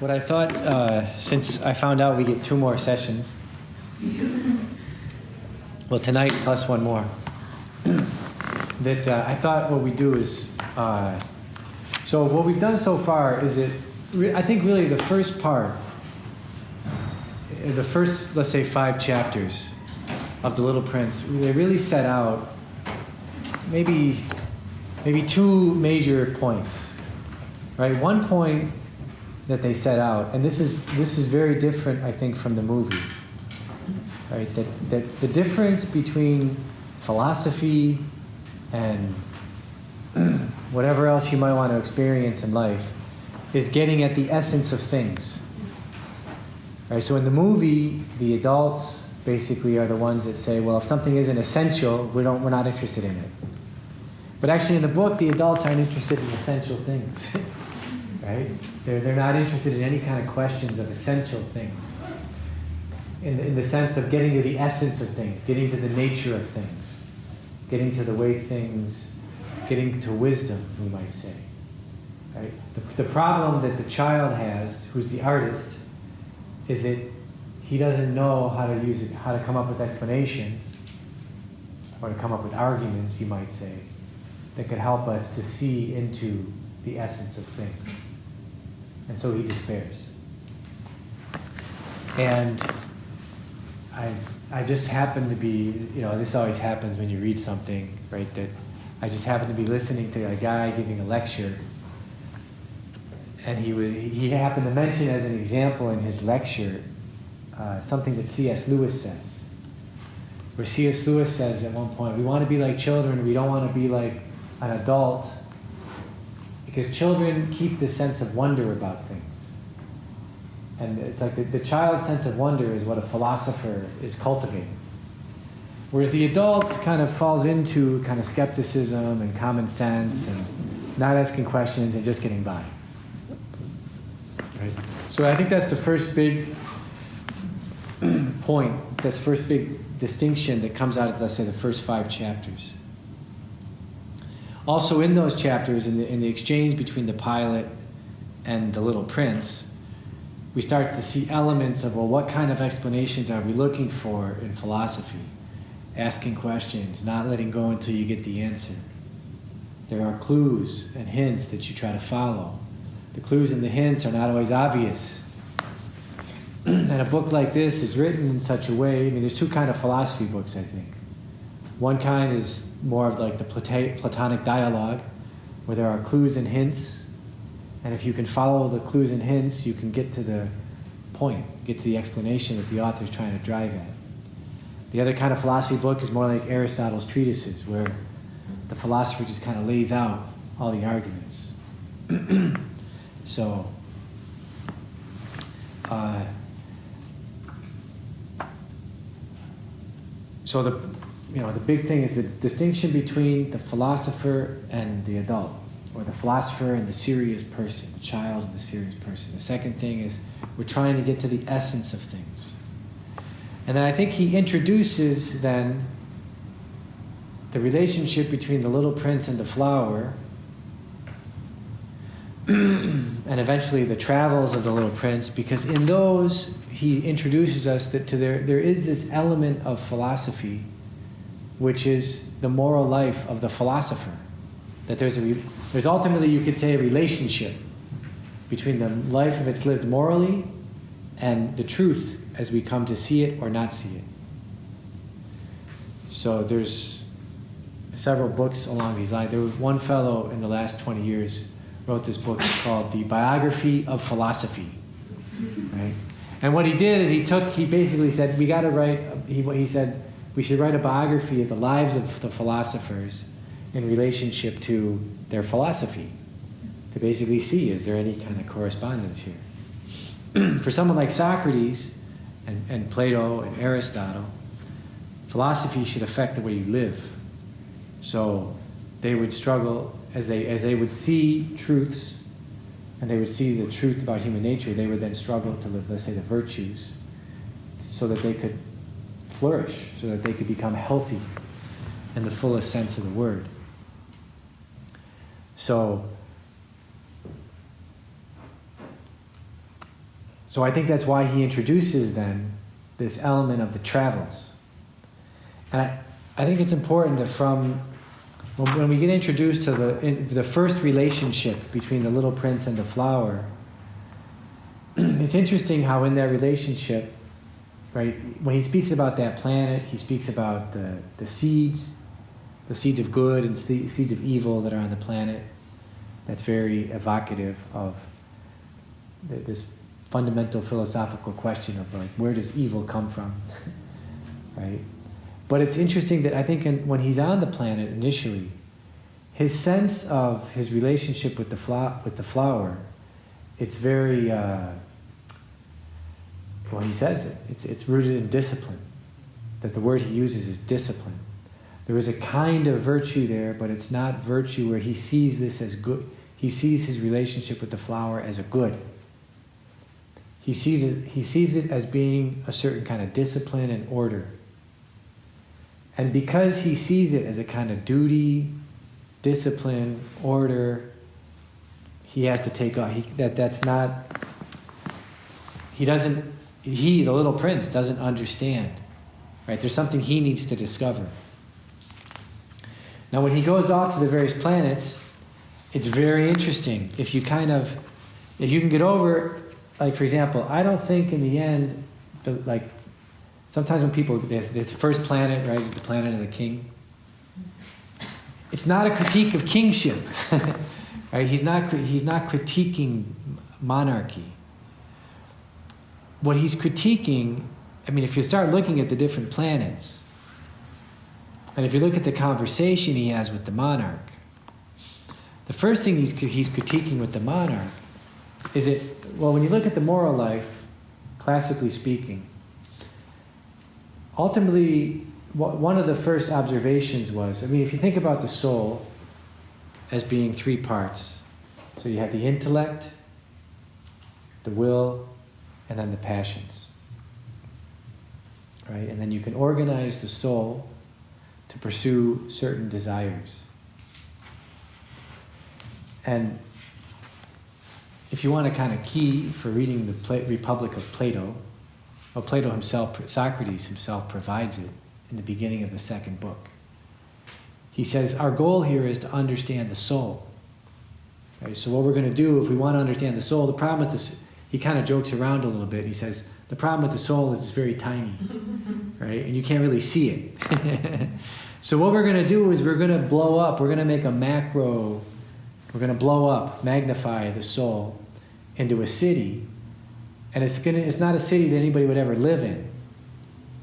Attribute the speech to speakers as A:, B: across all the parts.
A: what I thought, since I found out we get 2 more sessions, well, tonight plus 1 more, that I thought what we do is, so what we've done so far is I think really the first part, the first, let's say, 5 chapters of The Little Prince, they really set out maybe 2 major points, right? One point that they set out, and this is very different, I think, from the movie, right? That the difference between philosophy and whatever else you might want to experience in life is getting at the essence of things. Right? So in the movie, the adults basically are the ones that say, well, if something isn't essential, we're not interested in it. But actually in the book, the adults aren't interested in essential things. Right? They're not interested in any kind of questions of essential things. In the sense of getting to the essence of things, getting to the nature of things, getting to the way things, getting to wisdom, we might say. Right? The problem that the child has, who's the artist, is that he doesn't know how to use it, how to come up with explanations, or to come up with arguments, you might say, that could help us to see into the essence of things. And so he despairs. And I just happened to be, this always happens when you read something, right, that I just happened to be listening to a guy giving a lecture, and he happened to mention as an example in his lecture something that C.S. Lewis says, where C.S. Lewis says at one point, we want to be like children, we don't want to be like an adult, because children keep this sense of wonder about things. And it's like the child's sense of wonder is what a philosopher is cultivating. Whereas the adult kind of falls into kind of skepticism and common sense and not asking questions and just getting by. Right? So I think that's the first big point, that's the first big distinction that comes out of, let's say, the first 5 chapters. Also in those chapters, in the exchange between the pilot and the Little Prince, we start to see elements of, well, what kind of explanations are we looking for in philosophy? Asking questions, not letting go until you get the answer. There are clues and hints that you try to follow. The clues and the hints are not always obvious. And a book like this is written in such a way, there's 2 kinds of philosophy books, I think. One kind is more of like the Platonic dialogue, where there are clues and hints, and if you can follow the clues and hints, you can get to the point, get to the explanation that the author is trying to drive at. The other kind of philosophy book is more like Aristotle's treatises, where the philosopher just kind of lays out all the arguments. So, the big thing is the distinction between the philosopher and the adult, or the philosopher and the serious person, the child and the serious person. The second thing is we're trying to get to the essence of things. And then I think he introduces then the relationship between the Little Prince and the flower, and eventually the travels of the Little Prince, because in those he introduces us that there is this element of philosophy, which is the moral life of the philosopher. That there's ultimately, you could say, a relationship between the life if it's lived morally and the truth as we come to see it or not see it. So there's several books along these lines. There was one fellow in the last 20 years wrote this book called The Biography of Philosophy. Right? And what he did is he basically said, we got to write, he said, we should write a biography of the lives of the philosophers in relationship to their philosophy, to basically see, is there any kind of correspondence here? For someone like Socrates and Plato and Aristotle, philosophy should affect the way you live. So they would struggle, as they would see truths, and they would see the truth about human nature, they would then struggle to live, let's say, the virtues, so that they could flourish, so that they could become healthy in the fullest sense of the word. So So I think that's why he introduces then this element of the travels. And I think it's important that when we get introduced to the first relationship between the little prince and the flower, it's interesting how in that relationship, right, when he speaks about that planet, he speaks about the seeds of good and seeds of evil that are on the planet. That's very evocative of this fundamental philosophical question of like, where does evil come from, right? But it's interesting that I think when he's on the planet initially, his sense of his relationship with the flower, it's very, he says it. It's rooted in discipline. That the word he uses is discipline. There is a kind of virtue there, but it's not virtue where he sees this as good. He sees his relationship with the flower as a good. He sees it as being a certain kind of discipline and order. And because he sees it as a kind of duty, discipline, order, he has to take off. The little prince doesn't understand. Right? There's something he needs to discover. Now when he goes off to the various planets, it's very interesting. If you can get over, like for example, I don't think in the end, like sometimes when people, the first planet, right, is the planet of the king. It's not a critique of kingship, right? He's not critiquing monarchy. What he's critiquing, I mean, if you start looking at the different planets, and if you look at the conversation he has with the monarch, the first thing he's critiquing with the monarch is when you look at the moral life, classically speaking, ultimately, one of the first observations was, I mean, if you think about the soul as being three parts, so you have the intellect, the will, and then the passions, right? And then you can organize the soul to pursue certain desires. And if you want a kind of key for reading the Republic of Plato, well, Plato himself, Socrates himself provides it in the beginning of the second book. He says, our goal here is to understand the soul. Right? So what we're going to do, if we want to understand the soul, the problem with this, he kind of jokes around a little bit. He says, the problem with the soul is it's very tiny, right? And you can't really see it. So what we're going to do is we're going to blow up, we're going to make a macro, we're going to blow up, magnify the soul into a city. And it's not a city that anybody would ever live in,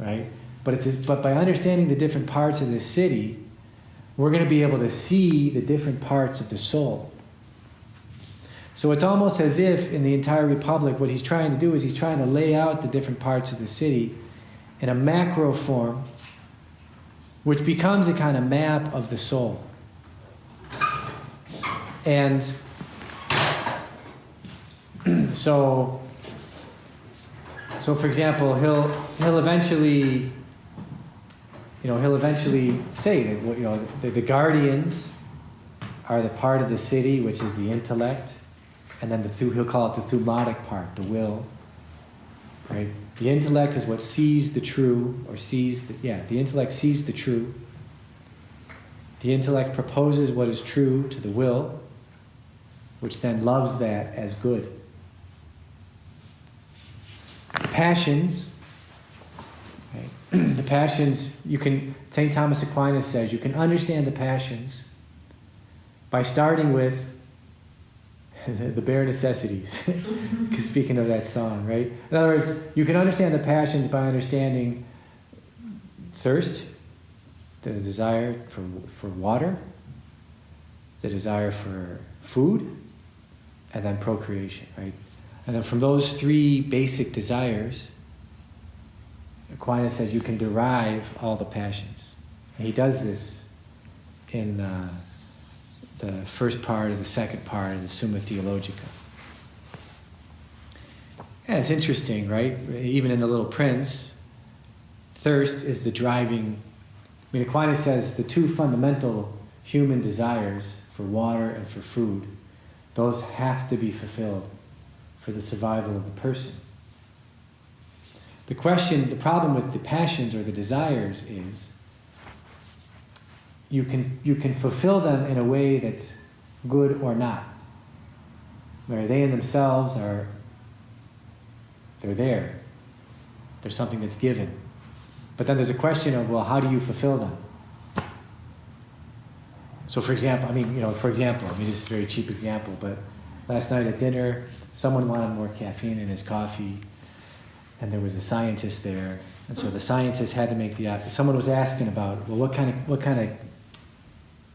A: right? But by understanding the different parts of this city, we're going to be able to see the different parts of the soul. So it's almost as if in the entire Republic, what he's trying to do is he's trying to lay out the different parts of the city in a macro form, which becomes a kind of map of the soul. And so for example, he'll eventually say that the guardians are the part of the city which is the intellect, and then he'll call it the thumatic part, the will. Right? The intellect is what sees the true, the intellect sees the true. The intellect proposes what is true to the will, which then loves that as good. Passions, right? The passions, St. Thomas Aquinas says, you can understand the passions by starting with the bare necessities. Speaking of that song, right? In other words, you can understand the passions by understanding thirst, the desire for water, the desire for food, and then procreation, right? And then from those three basic desires, Aquinas says you can derive all the passions. And he does this in the first part of the second part of the Summa Theologica. Yeah, it's interesting, right? Even in The Little Prince, thirst is the driving. I mean, Aquinas says the two fundamental human desires for water and for food, those have to be fulfilled for the survival of the person. the problem with the passions or the desires is you can fulfill them in a way that's good or not. Where they in themselves they're there. There's something that's given. But then there's a question of, well, how do you fulfill them? So for example, I mean just a very cheap example, but last night at dinner, someone wanted more caffeine in his coffee, and there was a scientist there, and so the scientist had to make someone was asking about, well,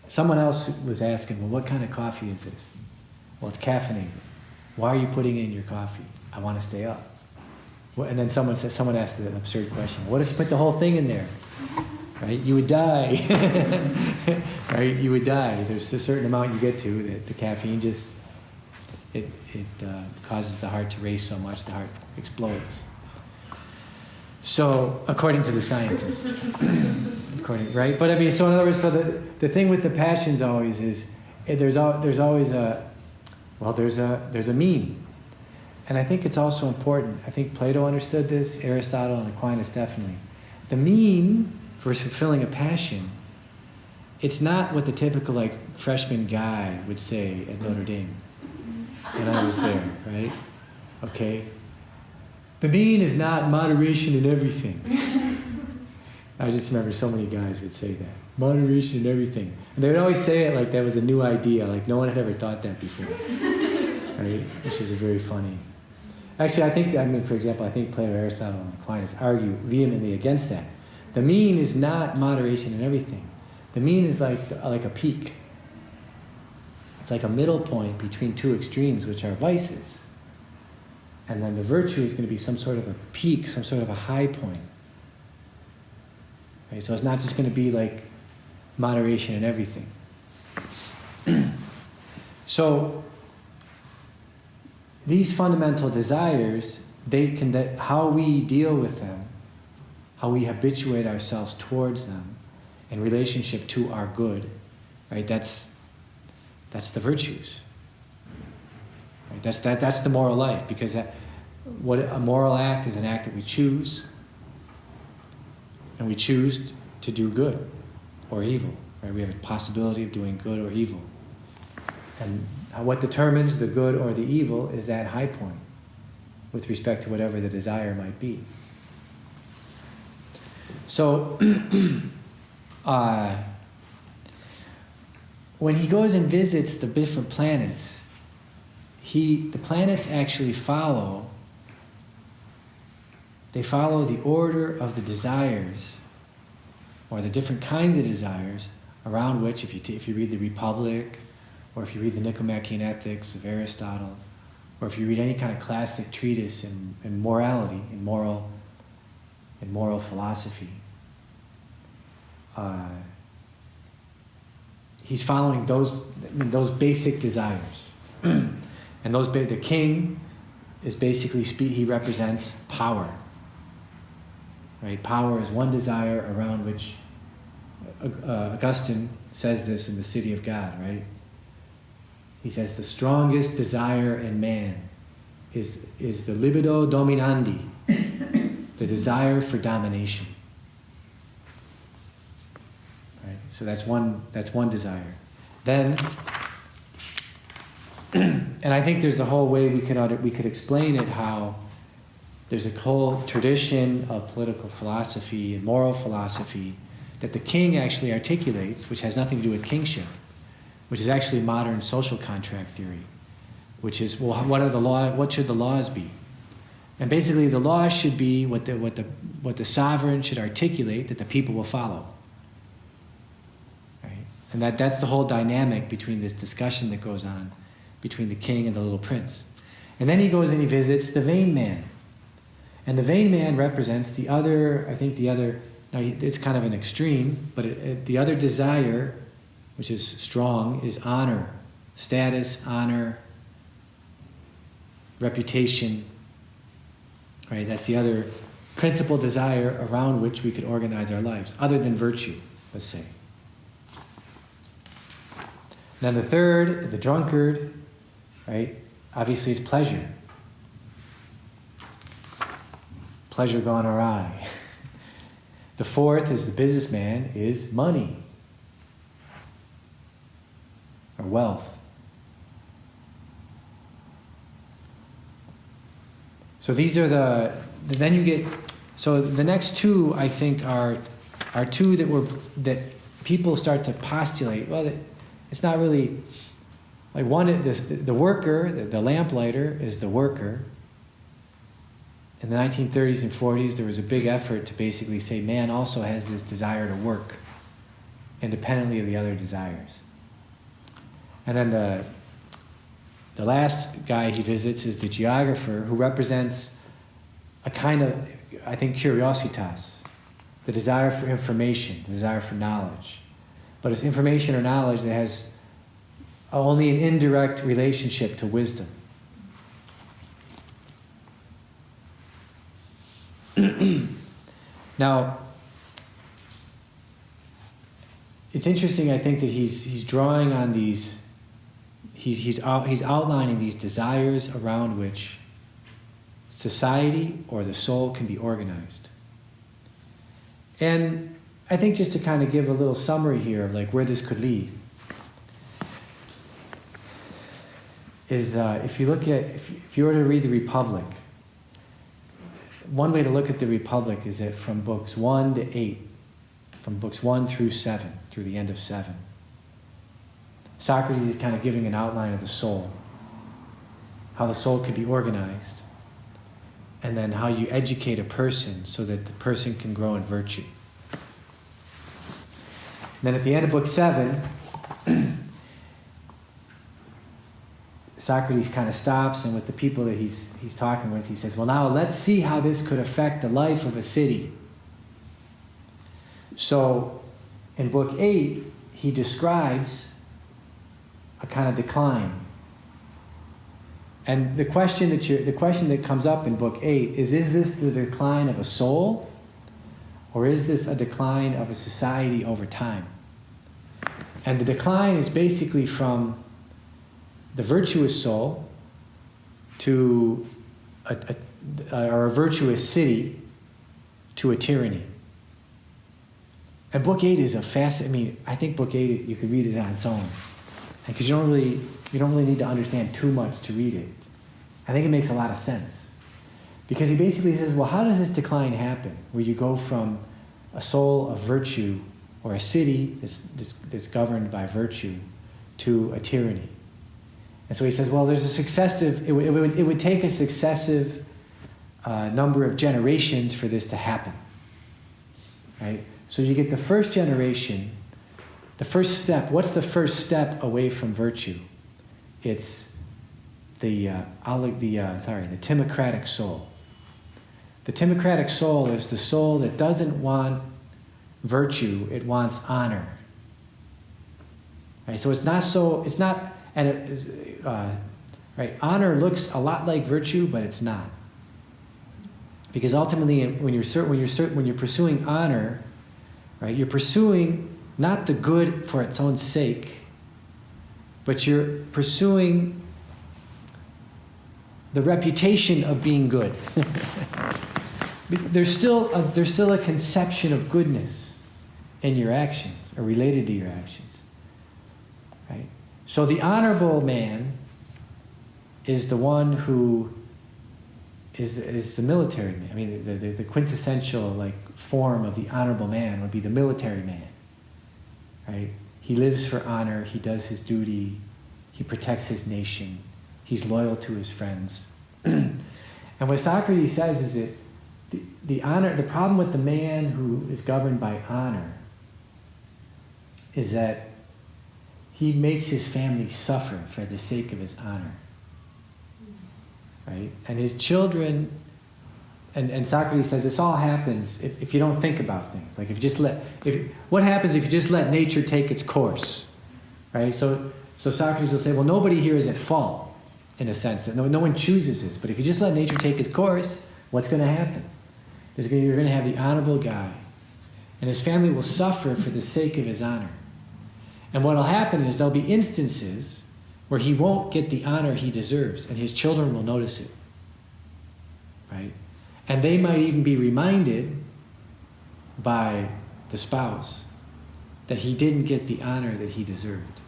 A: someone else was asking, well, what kind of coffee is this? Well, it's caffeinated. Why are you putting it in your coffee? I want to stay up. Well, and then someone asked the absurd question, what if you put the whole thing in there? Right? You would die. Right? You would die. There's a certain amount you get to that the caffeine just, it causes the heart to race so much the heart explodes. So, according to the scientist. Right? But I mean, so in other words, so the thing with the passions always is, there's always a mean. And I think it's also important. I think Plato understood this, Aristotle and Aquinas definitely. The mean for fulfilling a passion, it's not what the typical freshman guy would say at Notre Dame when I was there, right? Okay? The mean is not moderation in everything. I just remember so many guys would say that. Moderation in everything. And they would always say it like that was a new idea, like no one had ever thought that before. Right? Which is a very funny. Actually, for example, I think Plato, Aristotle, and Aquinas argue vehemently against that. The mean is not moderation in everything. The mean is like a peak. It's like a middle point between two extremes, which are vices. And then the virtue is going to be some sort of a peak, some sort of a high point. Right? So it's not just going to be like moderation in everything. So these fundamental desires, how we deal with them, how we habituate ourselves towards them in relationship to our good, right? That's the virtues. Right? That's the moral life, because what a moral act is an act that we choose, and we choose to do good or evil. Right? We have a possibility of doing good or evil, and what determines the good or the evil is that high point with respect to whatever the desire might be. So, when he goes and visits the different planets, the planets actually follow the order of the desires, or the different kinds of desires, around which, if you read the Republic, or if you read the Nicomachean Ethics of Aristotle, or if you read any kind of classic treatise in morality, in moral philosophy, he's following those basic desires. And the king is basically, he represents power. Right? Power is one desire around which, Augustine says this in The City of God, right? He says the strongest desire in man is the libido dominandi, the desire for domination. Right? So that's one desire. Then, and I think there's a whole way we could explain it, how there's a whole tradition of political philosophy and moral philosophy that the king actually articulates, which has nothing to do with kingship, which is actually modern social contract theory, which is, well, what should the laws be? And basically the laws should be what the sovereign should articulate that the people will follow. Right? And that's the whole dynamic between this discussion that goes on between the king and the little prince. And then he goes and he visits the vain man. And the vain man represents now it's kind of an extreme, but the other desire, which is strong, is honor, status, honor, reputation. Right? That's the other principal desire around which we could organize our lives, other than virtue, let's say. Then the third, the drunkard, right? Obviously, is pleasure. pleasure gone awry. The fourth is the businessman is money or wealth. So these are then you get, so the next two I think are two that people start to postulate. Well, it's not really, like one, the worker, the lamplighter is the worker. In the 1930s and 40s, there was a big effort to basically say man also has this desire to work independently of the other desires. And then the last guy he visits is the geographer, who represents a kind of, I think, curiositas, the desire for information, the desire for knowledge. But it's information or knowledge that has only an indirect relationship to wisdom. Now, it's interesting, I think, that he's drawing on these, he's outlining these desires around which society or the soul can be organized. And I think just to kind of give a little summary here of like where this could lead is if you were to read the Republic, one way to look at the Republic is that from books 1 to 8, from books 1 through 7, through the end of 7, Socrates is kind of giving an outline of the soul, how the soul could be organized, and then how you educate a person so that the person can grow in virtue. And then at the end of book 7, Socrates kind of stops, and with the people that he's talking with, he says, well, now let's see how this could affect the life of a city. So in book 8, he describes a kind of decline. And the question that comes up in book 8 is this the decline of a soul, or is this a decline of a society over time? And the decline is basically from the virtuous soul to a virtuous city to a tyranny. And book 8 is I think book 8, you could read it on its own. Because you don't really need to understand too much to read it. I think it makes a lot of sense. Because he basically says, well, how does this decline happen? Where you go from a soul of virtue or a city that's governed by virtue to a tyranny. And so he says, well, there's it would take a successive number of generations for this to happen. Right? So you get the first generation, the first step. What's the first step away from virtue? It's the timocratic soul. The timocratic soul is the soul that doesn't want virtue, it wants honor. Right? So honor looks a lot like virtue, but it's not. Because ultimately, when you're pursuing honor, right, you're pursuing not the good for its own sake, but you're pursuing the reputation of being good. There's still a conception of goodness in your actions, or related to your actions, right? So the honorable man is the one who is the military man. I mean, the quintessential form of the honorable man would be the military man, right? He lives for honor. He does his duty. He protects his nation. He's loyal to his friends. And what Socrates says is that the problem with the man who is governed by honor is that he makes his family suffer for the sake of his honor. Right? And his children, and Socrates says this all happens if you don't think about things. What happens if you just let nature take its course? Right? So Socrates will say, well, nobody here is at fault, in a sense, that no one chooses this. But if you just let nature take its course, what's going to happen? You're going to have the honorable guy, and his family will suffer for the sake of his honor. And what will happen is there'll be instances where he won't get the honor he deserves, and his children will notice it. Right? And they might even be reminded by the spouse that he didn't get the honor that he deserved.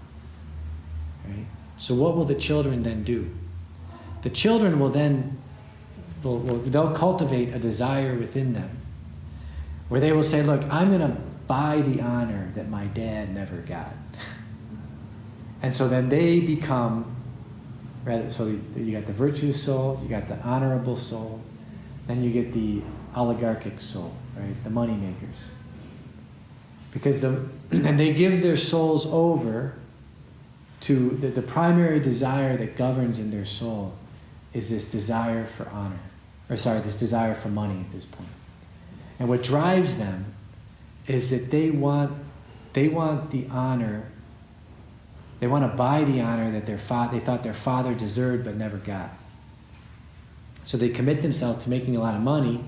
A: Right? So what will the children then do? The children will then, they'll cultivate a desire within them where they will say, look, I'm going to buy the honor that my dad never got. And so then they become, so you got the virtuous soul, you got the honorable soul, then you get the oligarchic soul, right? The money makers. Because and they give their souls over to the primary desire that governs in their soul is this desire for honor. This desire for money at this point. And what drives them is that they want the honor, they want to buy the honor that they thought their father deserved but never got. So they commit themselves to making a lot of money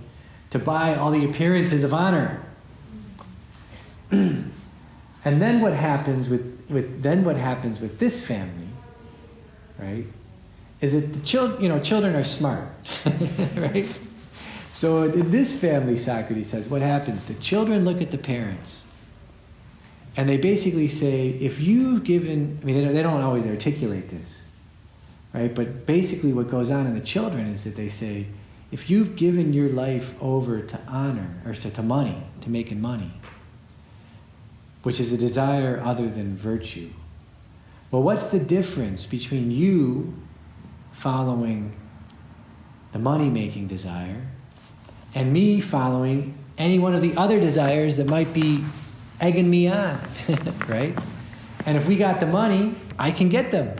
A: to buy all the appearances of honor. And then what happens with this family, right, is that the children are smart, right? So in this family, Socrates says, what happens? The children look at the parents, and they basically say, if you've given, they don't always articulate this, right? But basically what goes on in the children is that they say, if you've given your life over to honor, or to money, to making money, which is a desire other than virtue, well, what's the difference between you following the money-making desire and me following any one of the other desires that might be egging me on, right? And if we got the money, I can get them.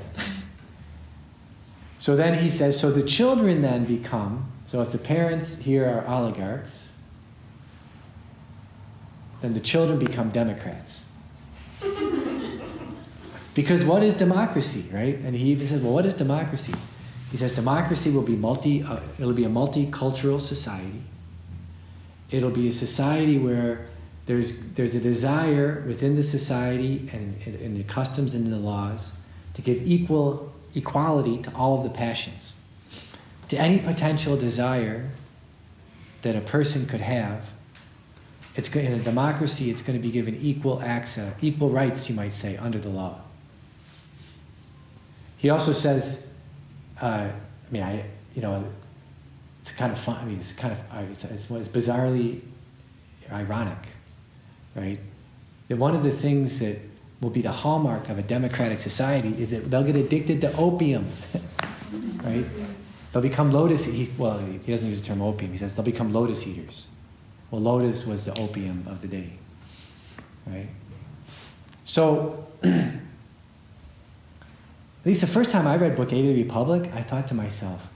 A: So then he says, so the children then become, so if the parents here are oligarchs, then the children become Democrats. Because what is democracy, right? And he even says, well, what is democracy? He says democracy will be it'll be a multicultural society. It'll be a society where there's a desire within the society and in the customs and in the laws to give equality to all of the passions. To any potential desire that a person could have, in a democracy, it's going to be given equal access, equal rights, you might say, under the law. He also says, it's kind of fun. It's bizarrely ironic, right? That one of the things that will be the hallmark of a democratic society is that they'll get addicted to opium, right? They'll become lotus. He doesn't use the term opium. He says they'll become lotus eaters. Well, lotus was the opium of the day, right? So, at least the first time I read Book 8 of the Republic, I thought to myself,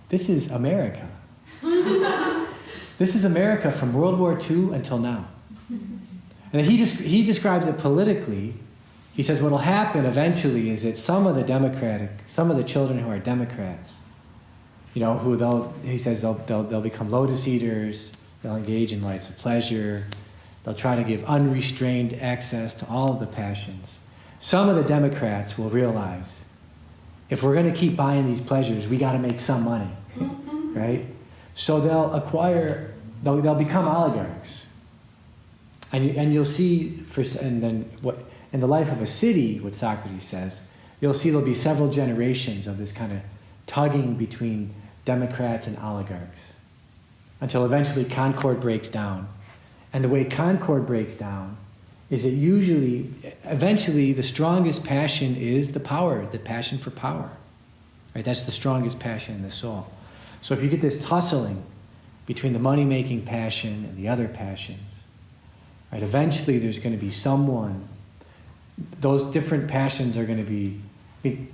A: this is America. This is America from World War II until now. And he describes it politically. He says what will happen eventually is that some of the children who are Democrats, he says they'll become lotus eaters, they'll engage in lives of pleasure, they'll try to give unrestrained access to all of the passions. Some of the Democrats will realize, if we're going to keep buying these pleasures, we got to make some money, right? So they'll become oligarchs. And you'll see, in the life of a city, what Socrates says, you'll see there'll be several generations of this kind of tugging between Democrats and oligarchs until eventually concord breaks down. And the way concord breaks down is that eventually the strongest passion is the passion for power. Right? That's the strongest passion in the soul. So if you get this tussling between the money-making passion and the other passions, right, eventually there's going to be those different passions are going to be,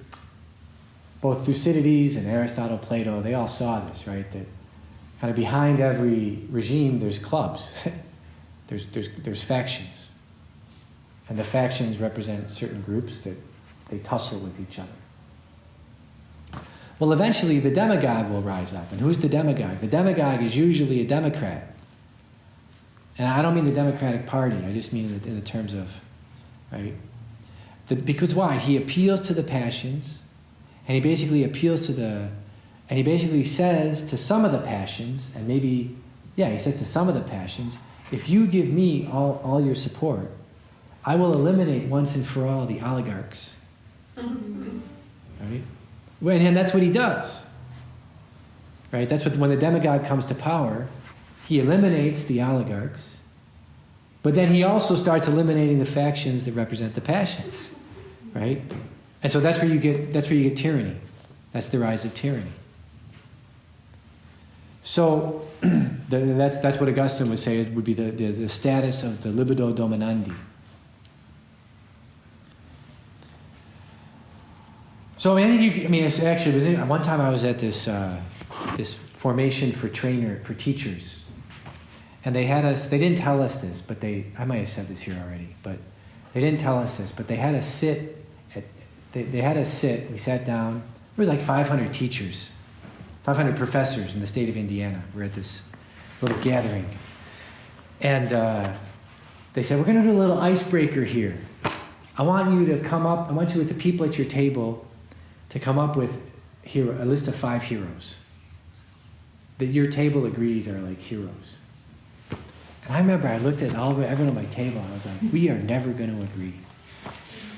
A: both Thucydides and Aristotle, Plato, they all saw this, right? That kind of behind every regime there's clubs. there's factions. And the factions represent certain groups that they tussle with each other. Well, eventually the demagogue will rise up. And who's the demagogue? The demagogue is usually a Democrat. And I don't mean the Democratic Party. I just mean in the terms of, right? Because why? He appeals to the passions, and he basically appeals to And he basically says to some of the passions, and maybe, yeah, he says to some of the passions, if you give me all your support, I will eliminate once and for all the oligarchs. Right? And that's what he does. Right? That's what, when the demagogue comes to power, he eliminates the oligarchs, but then he also starts eliminating the factions that represent the passions. Right? And so that's where you get tyranny. That's the rise of tyranny. So that's what Augustine would say would be the status of the libido dominandi. So it's actually one time I was at this formation for teachers, and they had us. They didn't tell us this, but I might have said this here already, but they didn't tell us this. But they had us sit. They had us sit. We sat down. There was like 500 teachers, 500 professors in the state of Indiana. We're at this little gathering, and they said, "We're going to do a little icebreaker here. I want you to come up. I want you with the people at your table to come up with a list of 5 heroes that your table agrees are like heroes." And I remember I looked at everyone at my table and I was like, we are never going to agree.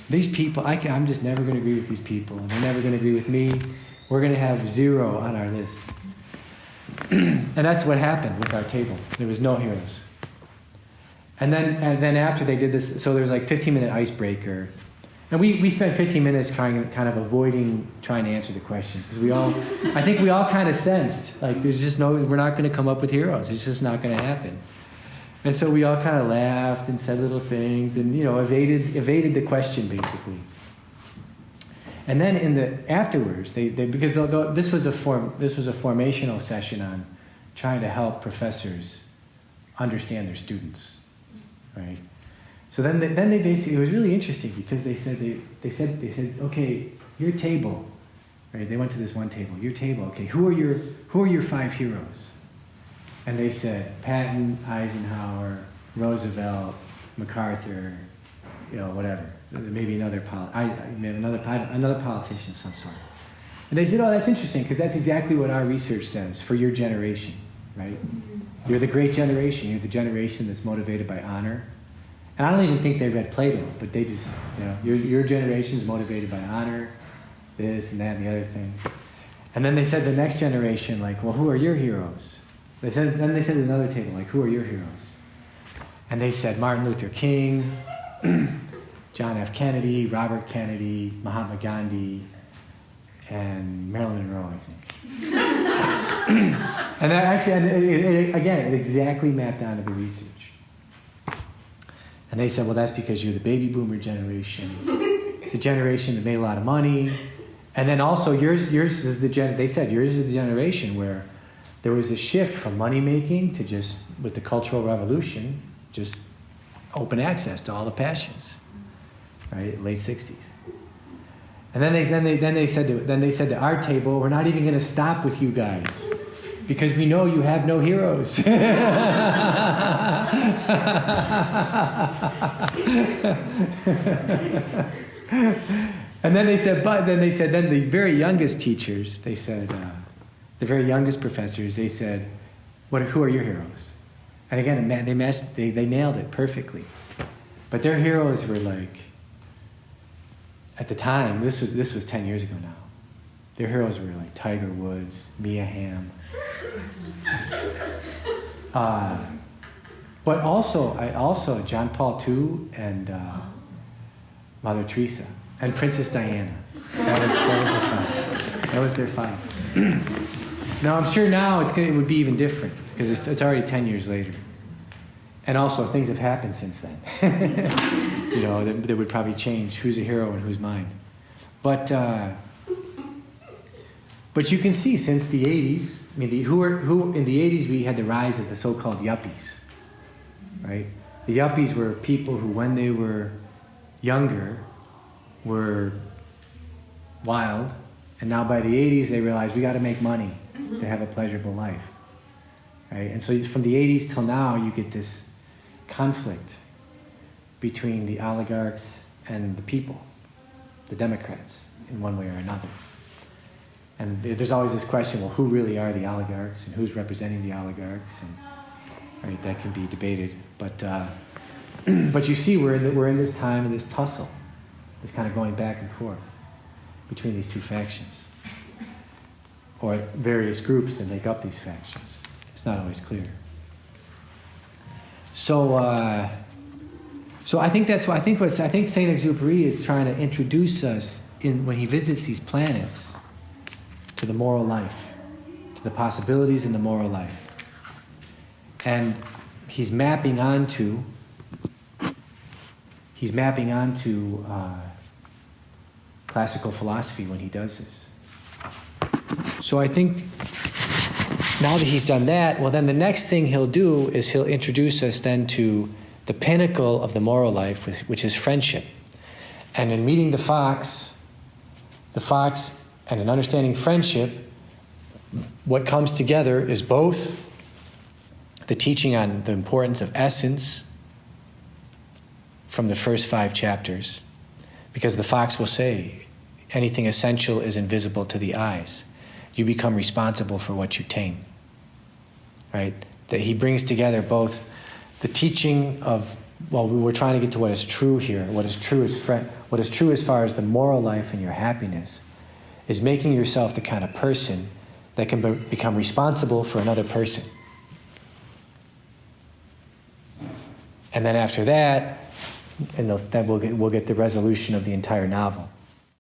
A: These people, I'm just never going to agree with these people, and they're never going to agree with me. We're going to have 0 on our list. And that's what happened with our table. There was no heroes. And then after they did this, so there was like 15-minute icebreaker. And we spent 15 minutes kind of avoiding trying to answer the question, because I think we all kind of sensed, like, we're not going to come up with heroes. It's just not going to happen. And so we all kind of laughed and said little things and, evaded the question, basically. And then afterwards, because this was a formational session on trying to help professors understand their students, right? So then they basically, it was really interesting, because they said, okay, your table, right? They went to this one table. Your table, okay. Who are your 5 heroes? And they said Patton, Eisenhower, Roosevelt, MacArthur, whatever. Maybe another politician of some sort. And they said, oh, that's interesting, because that's exactly what our research says for your generation, right? You're the great generation. You're the generation that's motivated by honor. And I don't even think they read Plato, but they just, your generation is motivated by honor, this and that and the other thing. And then they said the next generation, like, well, who are your heroes? Then they said at another table, like, who are your heroes? And they said Martin Luther King, John F. Kennedy, Robert Kennedy, Mahatma Gandhi, and Marilyn Monroe, I think. And that actually, it exactly mapped onto the research. And they said, well, that's because you're the baby boomer generation. It's a generation that made a lot of money. And then also yours is they said yours is the generation where there was a shift from money making to just, with the Cultural Revolution, just open access to all the passions, right? Late 60s. And then they said to our table, we're not even going to stop with you guys, because we know you have no heroes. And then they said then the very youngest teachers, they said, the very youngest professors, they said, who are your heroes? And again, they nailed it perfectly. But their heroes were like, at the time, this was 10 years ago now, their heroes were like Tiger Woods, Mia Hamm. But also John Paul II and Mother Teresa and Princess Diana. That was their 5. Now I'm sure now it would be even different, because it's already 10 years later, and also things have happened since then. That would probably change who's a hero and who's mine. But you can see since the 80s. I mean, who in the 80s we had the rise of the so-called yuppies, right? The yuppies were people who, when they were younger, were wild, and now by the 80s they realized we got to make money to have a pleasurable life, right? And so from the 80s till now, you get this conflict between the oligarchs and the people, the Democrats, in one way or another. And there's always this question, well, who really are the oligarchs and who's representing the oligarchs? And right, that can be debated. But you see, we're in this time of this tussle. It's kind of going back and forth between these two factions, or various groups that make up these factions. It's not always clear. So I think that's why I think Saint-Exupéry is trying to introduce us when he visits these planets to the moral life, to the possibilities in the moral life, and he's mapping onto classical philosophy when he does this. So I think now that he's done that, well, then the next thing he'll do is he'll introduce us then to the pinnacle of the moral life, which is friendship. And in meeting the fox and in understanding friendship, what comes together is both the teaching on the importance of essence from the first 5 chapters, because the fox will say, anything essential is invisible to the eyes. You become responsible for what you tame. Right? That he brings together both the teaching of, well, we're trying to get to what is true here. What is true as far as the moral life and your happiness is making yourself the kind of person that can become responsible for another person. And then after that, and then we'll get the resolution of the entire novel.